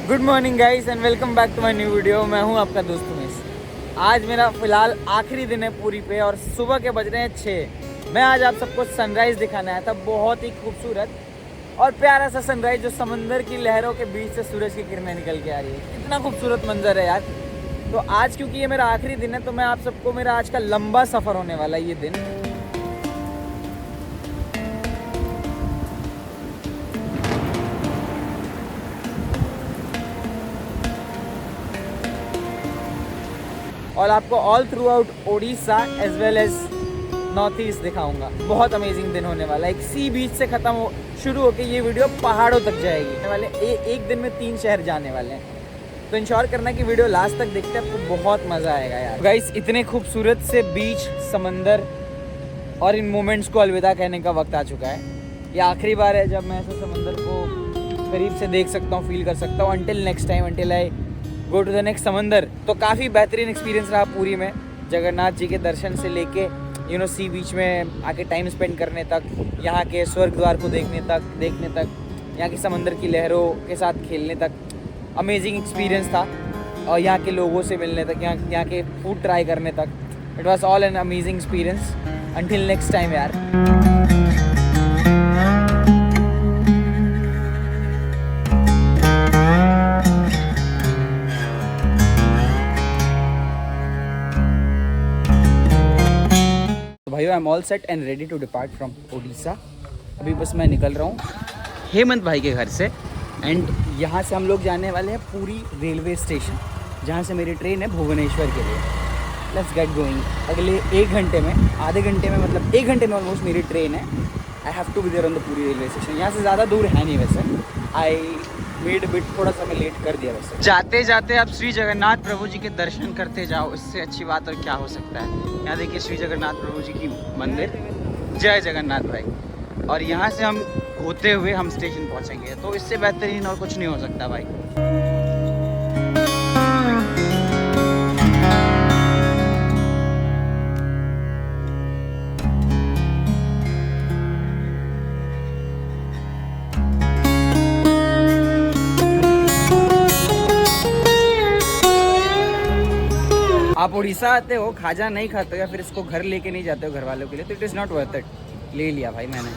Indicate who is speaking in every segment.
Speaker 1: Good morning guys and welcome back to my new video. मैं हूं आपका दोस्त उमेश। आज मेरा फिलहाल आखिरी दिन है पूरी पे और सुबह के बज रहे हैं 6। मैं आज आप सबको सनराइज़ दिखाने आया था। बहुत ही खूबसूरत और प्यारा सा सनराइज़ जो समंदर की लहरों के बीच से सूरज की किरणें निकल के आ रही है। इतना खूबसूरत मंजर है यार। तो आज क्योंकि ये मेरा आखिरी दिन है तो मैं आप सबको मेरा आज का लंबा सफ़र होने वाला है ये दिन। और आपको all throughout Odisha as well as North East दिखाऊंगा। बहुत अमेजिंग दिन होने वाला है। एक सी बीच से शुरू होकर ये वीडियो पहाड़ों तक जाएगी वाले। एक दिन में 3 शहर जाने वाले हैं। तो इंश्योर करना कि वीडियो लास्ट तक देखते हैं, आपको बहुत मज़ा आएगा यार। गाइस इतने खूबसूरत से बीच, समंदर और इन मोमेंट्स को अलविदा कहने का वक्त आ चुका है। ये आखिरी बार है जब मैं ऐसे समंदर को करीब से देख सकता हूँ, फील कर सकता हूँ। Until next time, until I go to the next समंदर। तो काफ़ी बेहतरीन एक्सपीरियंस रहा पूरी में। जगन्नाथ जी के दर्शन से लेके सी बीच में आके टाइम स्पेंड करने तक, यहाँ के स्वर्ग द्वार को देखने तक, यहाँ की समंदर की लहरों के साथ खेलने तक अमेजिंग एक्सपीरियंस था। और यहाँ के लोगों से मिलने तक, यहाँ के फूड ट्राई करने तक, it was all an amazing experience. Until next time यार। भाइयों, I am all set and ready to depart from Odisha. अभी बस मैं निकल रहा हूँ हेमंत भाई के घर से एंड यहाँ से हम लोग जाने वाले हैं पूरी रेलवे स्टेशन, जहाँ से मेरी ट्रेन है भुवनेश्वर के लिए। Let's get going. अगले 1 घंटे में, आधे घंटे में, मतलब 1 घंटे में ऑलमोस्ट मेरी ट्रेन है। I have to be there on the Puri railway station. यहाँ से ज़्यादा दूर है नहीं वैसे। आई मेड बिट, थोड़ा सा मैं लेट कर दिया वैसे। जाते जाते आप श्री जगन्नाथ प्रभु जी के दर्शन करते जाओ, इससे अच्छी बात और क्या हो सकता है। यहाँ देखिए श्री जगन्नाथ प्रभु जी की मंदिर, जय जगन्नाथ भाई। और यहाँ से हम होते हुए हम स्टेशन पहुँचेंगे, तो इससे बेहतरीन और कुछ नहीं हो सकता भाई। आप उड़ीसा आते हो, खाजा नहीं खाते हो या फिर इसको घर लेके नहीं जाते हो घर वालों के लिए, तो it is not worth it. ले लिया भाई मैंने।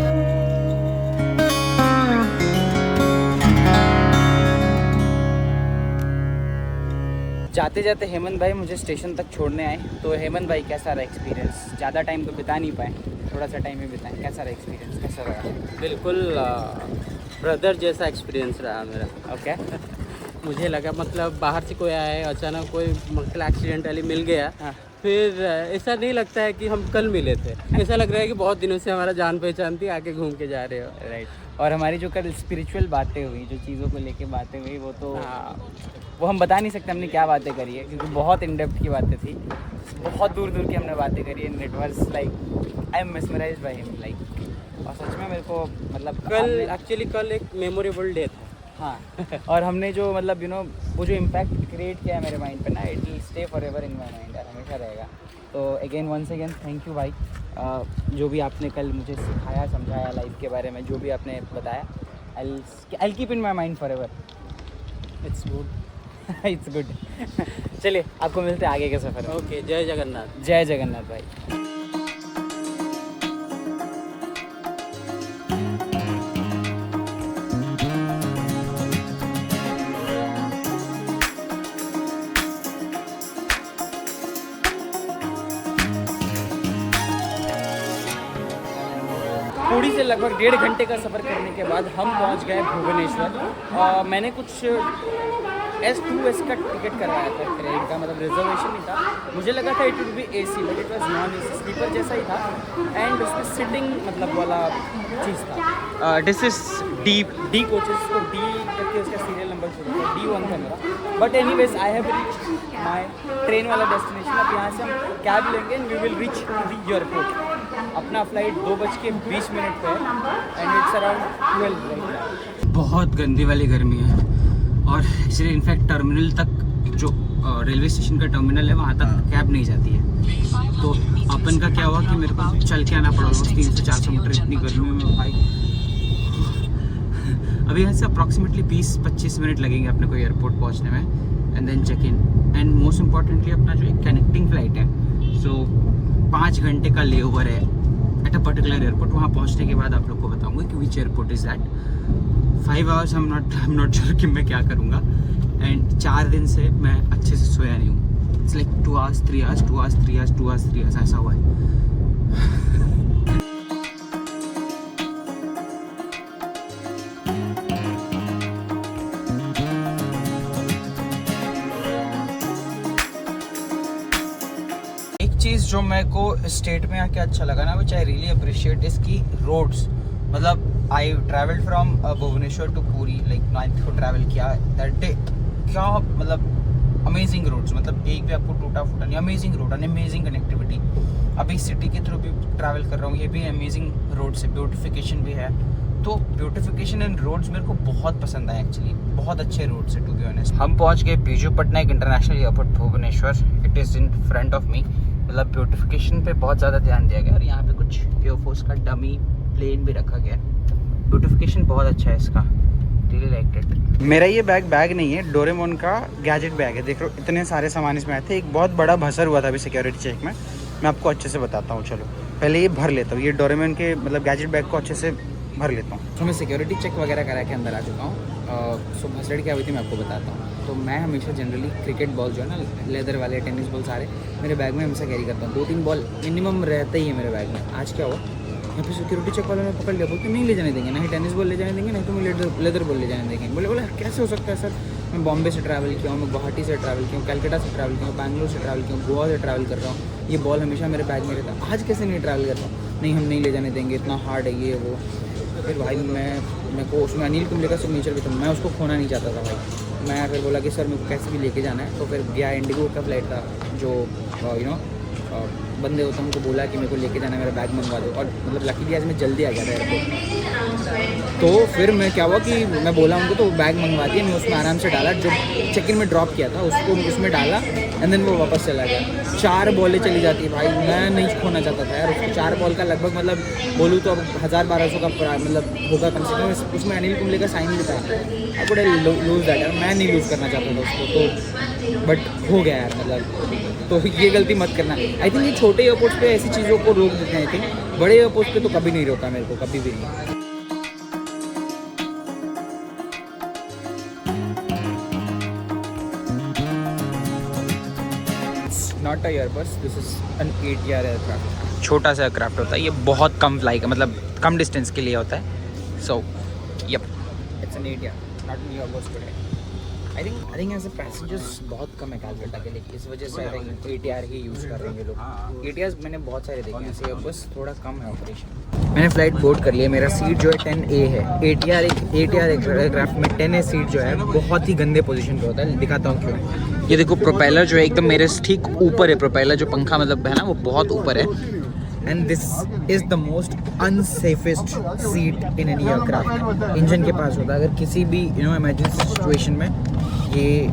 Speaker 1: जाते जाते हेमंत भाई मुझे स्टेशन तक छोड़ने आए। तो हेमंत भाई, कैसा रहा एक्सपीरियंस? ज़्यादा टाइम तो बिता नहीं पाए, थोड़ा सा टाइम ही बिताएं। कैसा रहा एक्सपीरियंस, कैसा रहा?
Speaker 2: बिल्कुल ब्रदर जैसा एक्सपीरियंस रहा मेरा।
Speaker 1: ओके।
Speaker 2: मुझे लगा मतलब बाहर से कोई आया है, अचानक कोई मतलब एक्सीडेंटली मिल गया।
Speaker 1: हाँ।
Speaker 2: फिर ऐसा नहीं लगता है कि हम कल मिले थे। ऐसा लग रहा है कि बहुत दिनों से हमारा जान पहचान थी, आके घूम के जा रहे हो।
Speaker 1: राइट। और हमारी जो कल स्पिरिचुअल बातें हुई, जो चीज़ों को लेके बातें हुई, वो तो
Speaker 2: हाँ।
Speaker 1: वो हम बता नहीं सकते हमने क्या बातें करी है, क्योंकि बहुत इन डेप्थ की बातें थी। बहुत दूर दूर की हमने बातें करी है। It was like I am mesmerised by him like. और सच में मेरे को मतलब
Speaker 2: कल एक मेमोरेबल डे था।
Speaker 1: हाँ। और हमने जो मतलब वो जो इम्पैक्ट क्रिएट किया है मेरे माइंड पे ना, it will stay forever in my mind यार, हमेशा रहेगा। तो again once again thank you भाई। जो भी आपने कल मुझे सिखाया, समझाया लाइफ के बारे में, जो भी आपने बताया, I keep in my mind for ever.
Speaker 2: It's good.
Speaker 1: It's good. चलिए आपको मिलते हैं आगे के सफ़र में।
Speaker 2: ओके, जय जगन्नाथ।
Speaker 1: जय जगन्नाथ भाई। पुरी से लगभग 1.5 घंटे का सफ़र करने के बाद हम पहुंच गए भुवनेश्वर। मैंने कुछ S2S का टिकट करवाया था ट्रेन का, मतलब रिजर्वेशन ही था। मुझे लगा था it would be AC, but it was non AC, sleeper जैसा ही था। एंड उसमें सिटिंग मतलब वाला चीज़ था। दिस इज डी कोचेस को डी करके उसका सीरियल नंबर शुरू था, D1 था मेरा। But anyways I have reached my train वाला डेस्टिनेशन। अब यहाँ से हम कैब लेंगे and we will reach the airport. अपना फ्लाइट 2:20 पे है एंड इट्स अराउंड 12 राइट। बहुत गंदी वाली गर्मी है। और एक्चुअली इनफैक्ट टर्मिनल तक, जो रेलवे स्टेशन का टर्मिनल है, वहाँ तक कैब नहीं जाती है। तो अपन का क्या हुआ कि मेरे को चल के आना पड़ा, 300 से 400 मीटर इतनी गर्मी में भाई। अभी यहाँ से अप्रॉक्सीमेटली 20-25 मिनट लगेंगे अपने को एयरपोर्ट पहुँचने में, and then check in. And most importantly अपना जो एक कनेक्टिंग फ्लाइट है, सो 5 घंटे का ले ओवर है एट अ पर्टिकुलर एयरपोर्ट। वहाँ पहुँचने के बाद आप लोग को बताऊँगा कि which airport is that. 5 hours I am not sure कि मैं क्या करूँगा। एंड 4 दिन से मैं अच्छे से सोया नहीं हूँ। It's like 2 hours 3 hours 2 hours 3 hours 2 hours 3 hours ऐसा हुआ है। चीज़ जो मेरे को स्टेट में आके अच्छा लगा ना, विच आई रियली अप्रिशिएट, इसकी रोड्स। मतलब I travelled from Bhubaneswar to Puri, like 9th को ट्रैवल किया दैट डे। क्या मतलब अमेजिंग रोड्स, मतलब एक भी आपको टूटा फूटा नहीं, अमेजिंग रोड, अमेजिंग कनेक्टिविटी। अभी सिटी के थ्रू भी ट्रैवल कर रहा हूँ, ये भी अमेजिंग रोड से, ब्यूटिफिकेशन भी है। तो ब्यूटिफिकेशन इन रोड्स मेरे को बहुत पसंद आया एक्चुअली, बहुत अच्छे रोड से टू बी ऑनेस्ट। हम पहुँच गए Biju Patnaik international airport Bhubaneswar. It is in front of me. मतलब ब्यूटिफिकेशन पे बहुत ज़्यादा ध्यान दिया गया और यहाँ पे कुछ एयरफोर्स का डमी प्लेन भी रखा गया। ब्यूटिफिकेशन बहुत अच्छा है इसका, रियली लाइक्ड इट। मेरा ये बैग नहीं है, डोरेमोन का गैजेट बैग है। देख लो इतने सारे सामान इसमें आए थे। एक बहुत बड़ा भसर हुआ था अभी सिक्योरिटी चेक में, मैं आपको अच्छे से बताता हूँ। चलो पहले ये भर लेता हूँ, ये डोरेमोन के मतलब गैजेट बैग को अच्छे से भर लेता हूँ। तो मैं सिक्योरिटी चेक वगैरह करा के अंदर आ चुका हूँ। सो भसड़ क्या हुई थी मैं आपको बताता हूँ। तो मैं हमेशा जनरली क्रिकेट बॉल जो है ना, लेदर वाले टेनिस बॉल सारे मेरे बैग में हमेशा कैरी करता हूँ। 2-3 बॉल मिनिमम रहता ही है मेरे बैग में। आज क्या हुआ, यहाँ पे सिक्योरिटी चेक वालों ने पकड़ लिया, बोलते नहीं ले जाने देंगे, नहीं टेनिस बॉल ले जाने देंगे, नहीं तो मैं लेदर बॉल ले जाने देंगे। बोले कैसे हो सकता है सर, मैं बॉम्बे से ट्रैवल किया हूँ, मैं गुवाहाटी से ट्रैवल किया हूँ, कलकत्ता से ट्रैवल किया हूँ, बैंगलोर से ट्रैवल किया हूँ, गोवा से ट्रैवल कर रहा हूँ, ये बॉल हमेशा मेरे बैग में रहता है, आज कैसे नहीं ट्रैवल कर रहा हूँ। नहीं हम नहीं ले जाने देंगे, इतना हार्ड है ये वो। फिर भाई मेरे को उसमें अनिल कुंबले का सिग्नेचर भी था, मैं उसको खोना नहीं चाहता था भाई। मैं फिर बोला कि सर मेरे को कैसे भी लेके जाना है। तो फिर गया, इंडिगो का फ्लाइट था, जो बंदे होते हैं उनको बोला कि मेरे को लेके जाना है, मेरा बैग मंगवा दो। और मतलब लकीली आज मैं जल्दी आ गया था एयरपोर्ट। तो फिर मैं क्या हुआ कि मैं बोला उनको, तो बैग मंगवा दिया, मैं उसमें आराम से डाला, जो चेक इन में ड्रॉप किया था उसको उसमें डाला, एंड देन वो वापस चला गया। 4 बॉलें चली जाती है भाई, मैं नहीं खोना चाहता था यार। 4 बॉल का लगभग मतलब बोलूँ तो अब 1000-1200 का मतलब होगा कम से कम। उसमें अनिल कुंबले का साइन भी था, अब बड़े लूज़ दैट यार, मैं नहीं लूज़ करना चाहता था उसको, तो बट हो गया यार मतलब। तो ये गलती मत करना। आई थिंक ये छोटे एयरपोर्ट्स पे ऐसी चीज़ों को रोक देते हैं, आई थिंक बड़े एयरपोर्ट्स पे तो कभी नहीं रोका मेरे को, कभी भी नहीं। Not a Airbus, this is an ATR aircraft. छोटा सा एयरक्राफ्ट होता है ये, बहुत कम फ्लाई का मतलब कम डिस्टेंस के लिए होता है। So yup, it's an ATR, not an airbus today. I think ऐसे पैसेंजर्स बहुत कम है कलकत्ता के लिए, इस वजह से आई थिंक ATR ही यूज़ कर रहे हैं लोग। ATRs मैंने बहुत सारे देखे हैं, ऐसे एयरबस थोड़ा कम है ऑपरेशन। मैंने फ़्लाइट बोर्ड कर लिया, मेरा सीट जो है 10A है। ATR एयरक्राफ्ट में 10A सीट जो है बहुत ही गंदे पोजीशन पे होता है, दिखाता हूँ क्यों। ये देखो प्रोपेलर जो है एकदम मेरे ठीक ऊपर है, प्रोपेलर जो पंखा मतलब है ना वो बहुत ऊपर है। And this is the most unsafest seat in any aircraft. Engine के पास होता है, अगर किसी भी इमरजेंसी सिचुएशन में ये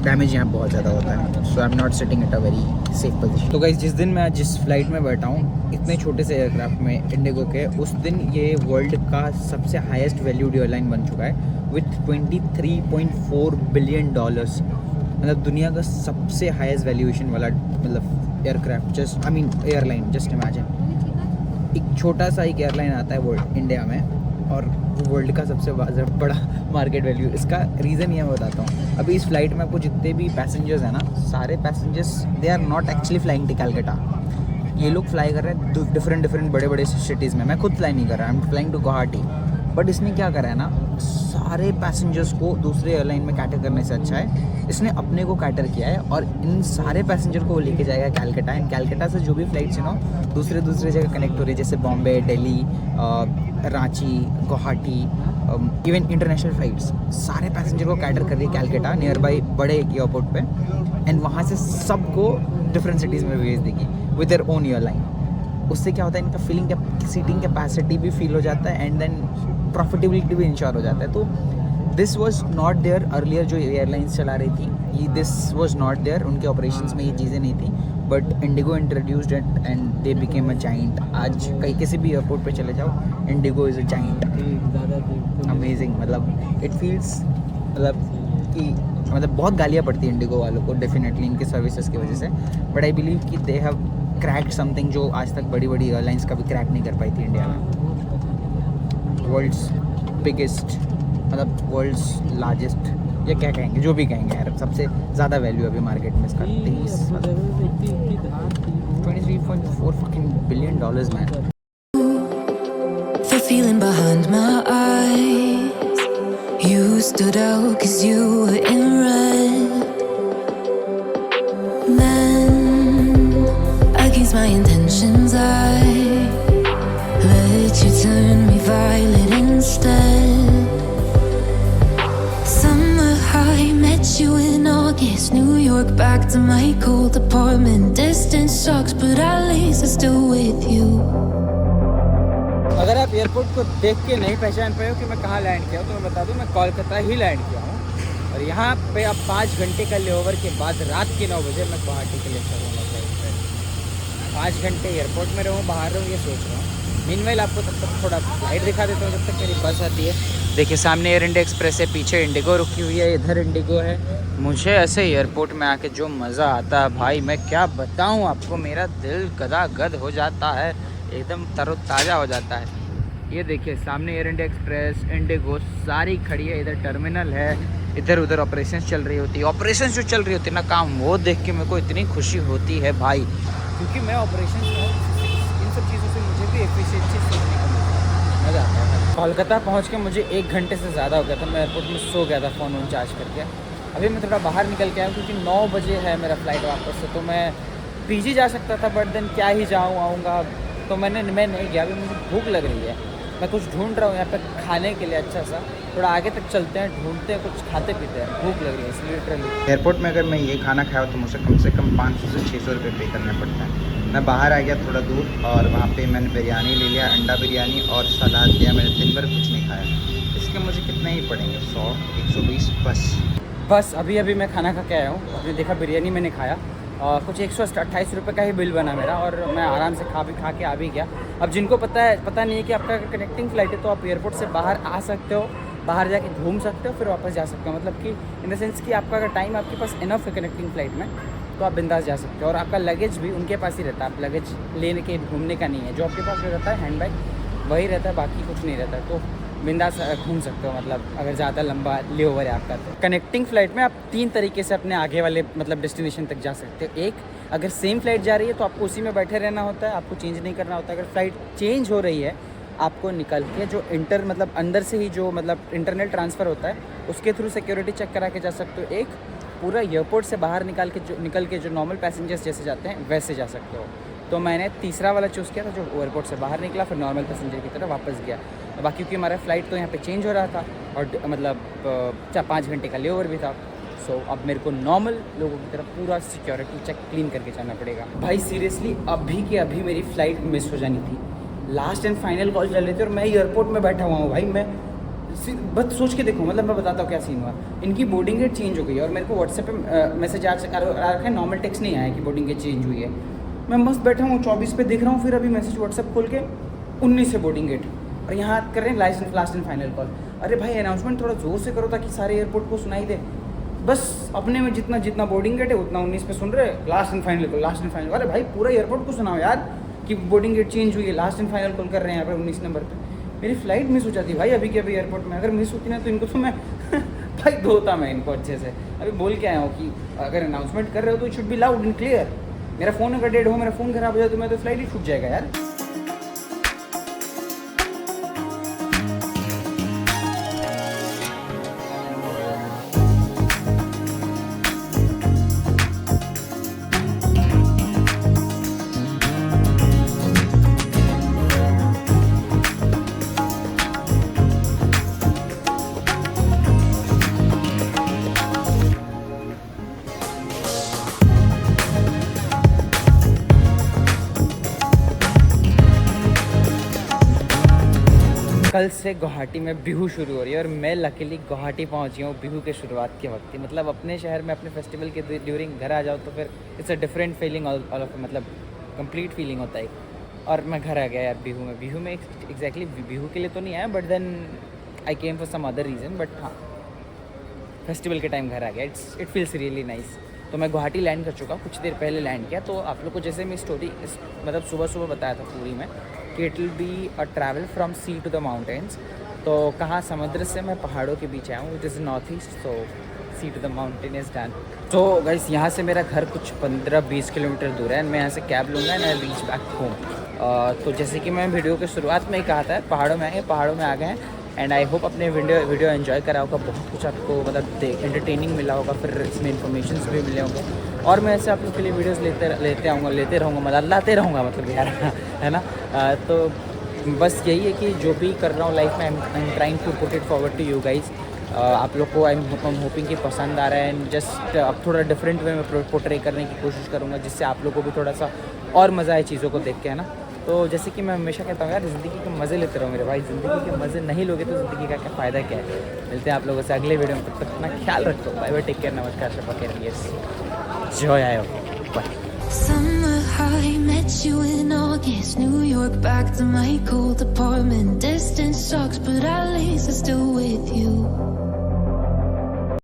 Speaker 1: डैमेज यहाँ बहुत ज़्यादा होता है। So I am not sitting at a very safe position. तो गाइस जिस दिन मैं जिस फ्लाइट में बैठा हूँ इतने छोटे से एयरक्राफ्ट में इंडिगो के, उस दिन ये वर्ल्ड का सबसे हाईएस्ट वैल्यूड एयरलाइन बन चुका है विथ $23.4 बिलियन। मतलब दुनिया का सबसे हाईएस्ट वैल्यूएशन वाला मतलब aircraft, just I mean airline, just imagine. एक छोटा सा एक एयरलाइन आता है वर्ल्ड इंडिया में और वर्ल्ड का सबसे बड़ा मार्केट वैल्यू। इसका रीज़न ये मैं बताता हूँ। अभी इस फ्लाइट में आपको जितने भी पैसेंजर्स हैं ना, सारे passengers they are not actually flying to Calcutta. ये लोग फ्लाई कर रहे हैं डिफरेंट बड़े बड़े सिटीज़ में। मैं खुद फ्लाई नहीं कर रहा, I am flying to Guwahati. But इसने क्या करा है ना, सारे पैसेंजर्स को दूसरे एयरलाइन में कैटर करने से अच्छा है इसने अपने को कैटर किया है और इन सारे पैसेंजर को लेके जाएगा कलकत्ता। एंड कलकत्ता से जो भी फ्लाइट्स है ना दूसरे जगह कनेक्ट हो रही है, जैसे Bombay, Delhi, Ranchi, Guwahati, even international flights, सारे पैसेंजर को कैटर कर रही है कलकत्ता नियर बाई बड़े एयरपोर्ट पे। एंड वहाँ से सबको डिफरेंट सिटीज़ में भेज देगी विद देयर ओन एयरलाइन। उससे क्या होता है, इनका सीटिंग कैपेसिटी भी फील हो जाता है एंड देन प्रॉफिटेबिलिटी भी इंश्योर हो जाता है। तो this was not there earlier जो एयरलाइंस चला रही थी, दिस वॉज नॉट देयर, उनके ऑपरेशंस में ये चीज़ें नहीं थी। But IndiGo introduced it and they became a giant. आज कहीं किसी भी एयरपोर्ट पे चले जाओ, IndiGo is a giant. Amazing. मतलब इट फील्स मतलब कि मतलब बहुत गालियाँ पड़ती हैं इंडिगो वालों को डेफिनेटली इनके सर्विसेज की वजह से, बट आई बिलीव कि दे हैव क्रैक्ड समथिंग जो आज तक बड़ी बड़ी एयरलाइंस कभी क्रैक नहीं कर पाई थी इंडिया में. वर्ल्ड्स बिगेस्ट मतलब वर्ल्ड्स लार्जेस्ट या क्या कहेंगे, जो भी कहेंगे यार, सबसे ज़्यादा वैल्यू अभी मार्केट में इसका 23.4 billion dollars man.
Speaker 3: The feeling behind my eyes, you stood out 'cause you were in red. Then, against my intentions, I let you turn me violet instead. Summer high, met you in August, New York back to my cold apartment. Distance sucks, but at least I'm still with you.
Speaker 1: अगर आप airport को देख के नहीं पहचान पाए हो कि मैं कहाँ लैंड किया हूँ, तो मैं बता दूँ मैं कोलकाता ही लैंड किया हूँ. और यहाँ पे अब 5 घंटे का लेओवर के बाद रात के 9 बजे मैं गुवाहाटी के लिए चलूँगा फ्लाइट पे. 5 घंटे एयरपोर्ट में रहूँ, बाहर रहूँ, ये सोच रहा हूँ. मीनवाइल आपको तब तक थोड़ा फ्लाइट दिखा देता हूँ जब तक मेरी बस आती है. देखिए सामने एयर इंडिया एक्सप्रेस है, पीछे इंडिगो रुकी हुई है, इधर इंडिगो है. मुझे ऐसे एयरपोर्ट में आके जो मज़ा आता है भाई, मैं क्या बताऊँ आपको. मेरा दिल गदागद हो जाता है, एकदम तरोताज़ा हो जाता है. ये देखिए सामने एयर इंडिया एक्सप्रेस, इंडिगो सारी खड़ी है. इधर टर्मिनल है, इधर उधर ऑपरेशंस चल रही होती है. ऑपरेशंस जो चल रही होती है ना काम, वो देख के मेरे को इतनी खुशी होती है भाई, क्योंकि मैं ऑपरेशंस में हूँ. इन सब चीज़ों से मुझे भी एफिशिएंसी सीखने को मज़ा आता है. कोलकाता पहुँच के मुझे 1 घंटे से ज़्यादा हो गया था. मैं एयरपोर्ट में सो गया था फ़ोन वोन चार्ज करके. अभी मैं थोड़ा बाहर निकल के आया हूँ क्योंकि 9 बजे है मेरा फ्लाइट वापस से. तो मैं पीजी जा सकता था, बट देन क्या ही आऊँगा, तो मैं नहीं गया. अभी मुझे भूख लग रही है, मैं कुछ ढूंढ रहा हूँ यहाँ पे खाने के लिए अच्छा सा. थोड़ा आगे तक चलते हैं, ढूंढते हैं कुछ खाते पीते हैं, भूख लग रही है इसलिए. लिटरली एयरपोर्ट में अगर मैं ये खाना खाया तो मुझे कम से कम 500 से 600 रुपये पे करना पड़ता है. मैं बाहर आ गया थोड़ा दूर और वहाँ पे मैंने बिरयानी ले लिया, अंडा बिरयानी और सलाद लिया. मैंने दिन भर कुछ नहीं खाया. इसके मुझे कितने ही पड़ेंगे, 100 120 बस. अभी मैं खाना खा के आया हूँ. आपने देखा बिरयानी मैंने खाया और कुछ 128 रुपये का ही बिल बना मेरा, और मैं आराम से खा के आ भी गया. अब जिनको पता नहीं है कि आपका कनेक्टिंग फ़्लाइट है, तो आप एयरपोर्ट से बाहर आ सकते हो, बाहर जाके घूम सकते हो, फिर वापस जा सकते हो. मतलब कि इन द सेंस कि आपका अगर टाइम आपके पास इनफ है कनेक्टिंग फ़्लाइट में, तो आप बिंदास जा सकते हो. और आपका लगेज भी उनके पास ही रहता है. आप लगेज लेने के घूमने का नहीं है. जो आपके पास रहता है हैंड बैग वही रहता है, बाकी कुछ नहीं रहता है. तो बिंदास घूम सकते हो. मतलब अगर ज़्यादा लंबा लेओवर है आपका, तो कनेक्टिंग फ़्लाइट में आप 3 तरीके से अपने आगे वाले मतलब डेस्टिनेशन तक जा सकते हो. एक, अगर सेम फ्लाइट जा रही है तो आपको उसी में बैठे रहना होता है, आपको चेंज नहीं करना होता. अगर फ़्लाइट चेंज हो रही है, आपको निकल के जो मतलब अंदर से ही जो मतलब इंटरनल ट्रांसफ़र होता है, उसके थ्रू सिक्योरिटी चेक करा के जा सकते हो. एक, पूरा एयरपोर्ट से बाहर निकल के जो नॉर्मल पैसेंजर्स जैसे जाते हैं वैसे जा सकते हो. तो मैंने तीसरा वाला चूज़ किया था, जो एयरपोर्ट से बाहर निकला, फिर नॉर्मल पैसेंजर की तरह वापस गया. बाकी क्योंकि हमारा फ़्लाइट तो यहाँ पे चेंज हो रहा था और मतलब 4-5 घंटे का लेओवर भी था. सो अब मेरे को नॉर्मल लोगों की तरफ पूरा सिक्योरिटी चेक क्लीन करके जाना पड़ेगा. भाई सीरियसली अभी के अभी मेरी फ़्लाइट मिस हो जानी थी. लास्ट एंड फाइनल कॉल चल रही थी और मैं एयरपोर्ट में बैठा हुआ हूँ भाई. मैं बस सोच के देखो, मतलब मैं बताता हूँ क्या सीन हुआ. इनकी बोर्डिंग गेट चेंज हो गई और मेरे को व्हाट्सएप पे मैसेज आ रखा है, नॉर्मल टेक्स्ट नहीं आया कि बोर्डिंग गेट चेंज हुई है. मैं मस्त बैठा हूँ 24 पे देख रहा हूँ, फिर अभी मैसेज व्हाट्सएप खोल के 19 से बोर्डिंग गेट, और यहाँ कर रहे हैं लास्ट एंड फाइनल कॉल. अरे भाई अनाउंसमेंट थोड़ा ज़ोर से करो ताकि सारे एयरपोर्ट को सुनाई दे. बस अपने में जितना बोर्डिंग गेट है उतना 19 पे सुन रहे, लास्ट एंड फाइनल. अरे भाई पूरा एयरपोर्ट को सुनाओ यार कि बोर्डिंग गेट चेंज हुई है, लास्ट एंड फाइनल कॉल कर रहे हैं यहाँ पर 19 नंबर पे. मेरी फ़्लाइट मिस हो जाती भाई अभी के अभी एयरपोर्ट में. अगर मिस होती ना तो इनको तो मैं भाई धोता मैं इनको अच्छे से. अभी बोल के आया हूँ कि अगर अनाउंसमेंट कर रहे हो तो it should be loud and clear. मेरा फ़ोन अगर डेड हो, मेरा फ़ोन ख़राब हो जाए तो मैं तो फ़्लाइट ही छूट जाएगा यार. कल से गुवाहाटी में बिहू शुरू हो रही है और मैं लकीली गुवाहाटी पहुंच गया हूँ बिहू के शुरुआत के वक्त ही। मतलब अपने शहर में अपने फेस्टिवल के ड्यूरिंग घर आ जाओ तो फिर it's a different feeling all of, मतलब कंप्लीट फीलिंग होता है। और मैं घर आ गया यार बिहू में एग्जैक्टली बिहू के लिए तो नहीं आया, but then I came for some other reason, but हाँ फेस्टिवल के टाइम घर आ गया। It feels really nice. तो मैं गुवाहाटी लैंड कर चुका, कुछ देर पहले लैंड किया। तो आप लोग को जैसे मैं स्टोरी मतलब सुबह बताया था पूरी में कि it will be a travel from sea to the mountains. तो कहाँ समुद्र से मैं पहाड़ों के बीच आया हूँ, विच इज़ नॉर्थ ईस्ट, तो see to the mountain is done. तो गाइस यहाँ से मेरा घर कुछ 15-20 किलोमीटर दूर है एंड मैं यहाँ से कैब लूँगा and I reach back home. तो जैसे कि मैं वीडियो की शुरुआत में ही कहा था, पहाड़ों में आ गए हैं एंड आई होप अपने वीडियो एंजॉय करा होगा। बहुत कुछ आपको मतलब एंटरटेनिंग मिला होगा, फिर इसमें इन्फॉर्मेशन भी मिले होंगे और मैं ऐसे आप लोग के लिए वीडियोस लेते रहूँगा, मतलब लाते रहूँगा मतलब यार है ना। तो बस यही है कि जो भी कर रहा हूँ लाइफ में I am trying to put it forward to you guys. आप लोग को आई एम होपिंग कि पसंद आ रहा है एंड जस्ट अब थोड़ा डिफरेंट वे में पोर्ट्रे करने की कोशिश करूँगा जिससे आप लोग को भी थोड़ा सा और मज़ा आए चीज़ों को देख के, है ना। तो जैसे कि मैं हमेशा कहता हूँ यार, ज़िंदगी के मज़े लेते रहो मेरे भाई। ज़िंदगी के मज़े नहीं लोगे तो ज़िंदगी का क्या फ़ायदा क्या है। मिलते हैं आप लोगों से अगले वीडियो में, तब तक अपना ख्याल रखो। बाय बाय, टेक केयर, नमस्कार, शपा केयर, यस जय आयो, bye.
Speaker 3: Summer high, met you in August, New York back to my cold apartment. Distance sucks, but